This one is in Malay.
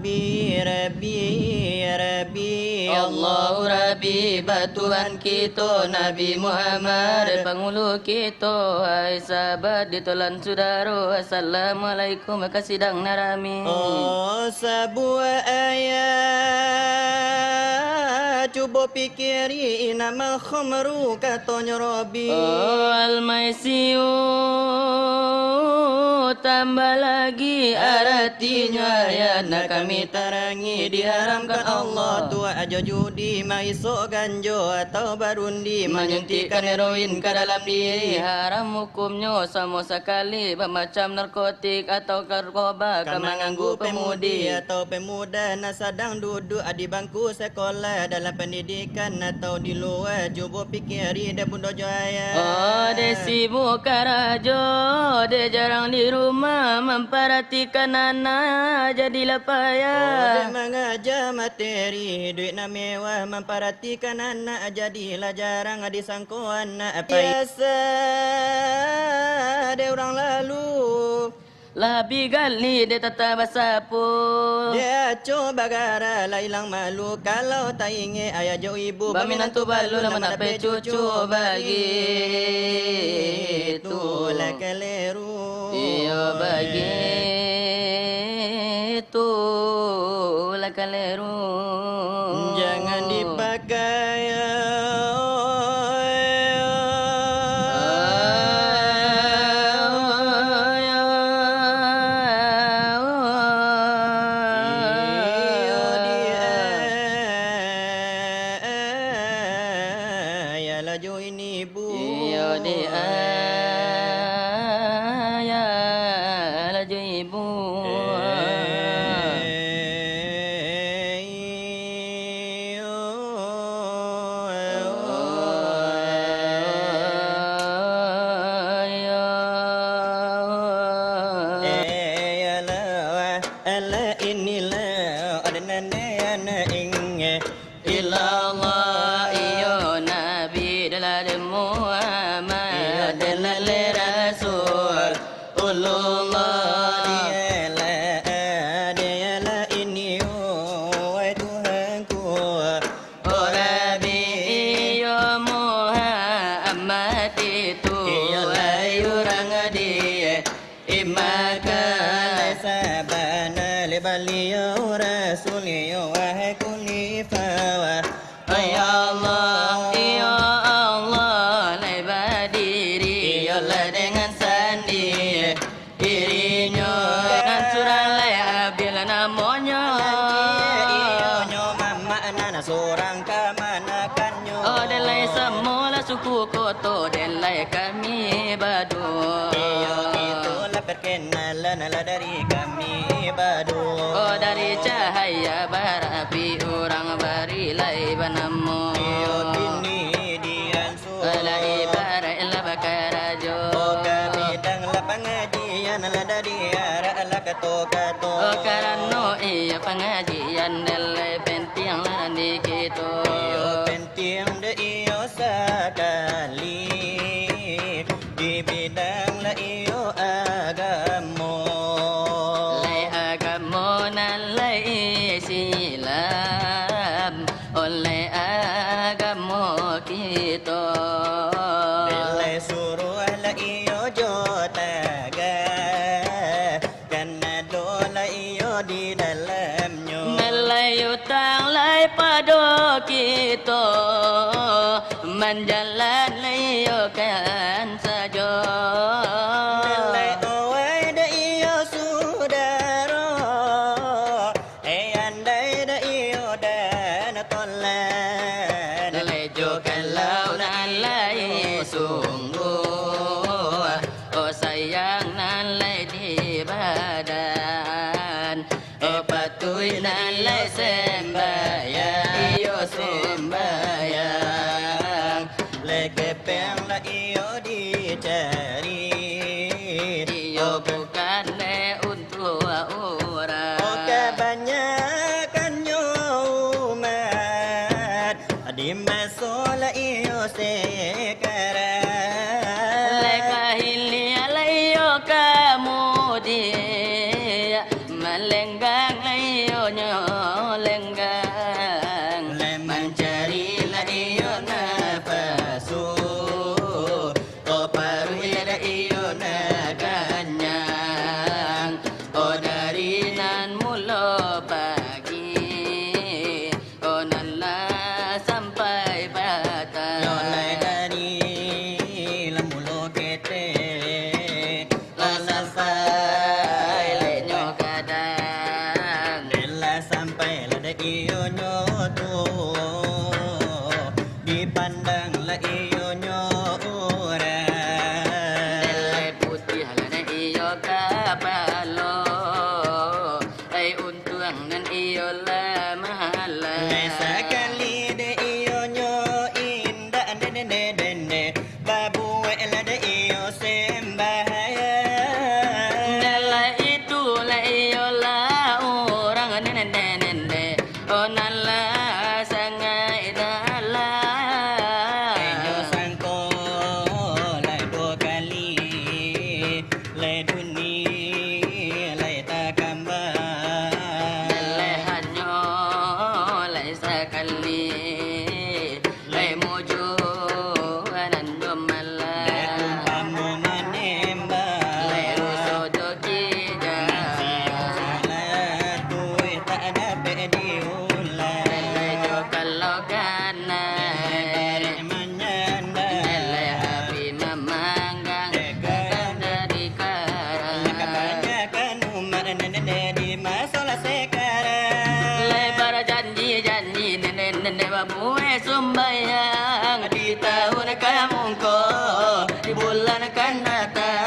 Rabbi, Rabbi, Rabbi. Allahu Rabbi, batuan kita Nabi Muhammad, pengulu kita, hai sahabat ditelan saudara. Assalamualaikum, kasidang narami. Oh, sebuah ayat, cuba pikiri nama khamru katanya Rabbi. Oh, al-maisiu, tambah lagi artinya ya nak kami tarangi diharamkan Allah tua aja judi maisok ganjo atau barundi menyuntikkan heroin ke dalam diri. Haram hukumnya sama sekali bermacam narkotik atau narkoba ke mengganggu pemudi atau pemuda nak sedang duduk di bangku sekolah dalam pendidikan atau di luar. Cuba pikiri dah bunda jaya. Oh, dia sibuk karajo, dia jarang di rumah memperhatikan anak, jadilah payah. Dia mengajar materi, duit nak mewah, memperhatikan anak, jadilah jarang disangko anak. Biasa dia orang lalu, lebih gali dia tetap bersapu. dia coba gara lah hilang malu. Kalau tak ingat ayah jauh ibu, Bami nantu balu nama nak pe cucu bagi itulah keliru. Iya bagi itulah keliru. Jangan dipakai. Suku koto delai kami badu. Itulah perkenalan dari kami badu. Oh dari cahaya berapi orang barilai banamu. Kini dian ala ibarat la bakarajo. Oh kami dang la pengajian la dari arah la kato. Oh karano iya pengajian delai penting la di kita. Penting de iyo sekali di bidang la iyo agamo. Lai agamo nan lai silam oleh agamo kita. Belai suruh la iyo jotaga karena dola iyo di dalamnya. Nalai utang lai pado kita menjalan layo kan saja. Nalai awai da iyo sudara, andai da iyo dan tolan. Nalai jo kalau nalai sungguh, oh sayang nalai di badan, oh patuhi nalai sembahyang, iyo sembahyang. Lekepeng la iyo dicari, Iyo bukan untuk orang. oh kebanyakannya umat di masalah iyo sekarang. Lekahili alayo kamu dia melenggang layo nya orang. Delai putih halana iyo kapalo. Ai untuang nan iyo la mahala. Sekali de iyo nyo indah dene babu la de iyo sembahyang. Delai itu la iyo la orang nene. Oh nala sangai dala. Iyo sangko la dua kali le dunia le takambang. Delai hanyo lai sekali. Lai mojo anan domala. Kamu menembak Lai ruso doki salah tuh tak dapat diulang. Delai jo kalau kanan. Menyandang Delai api memanggang. Takkan dari karang. kebanyakan umat di masalah sekarang. Lebar janji nenek babuwe sumbayang di tahun kamu ko di bulan kan datang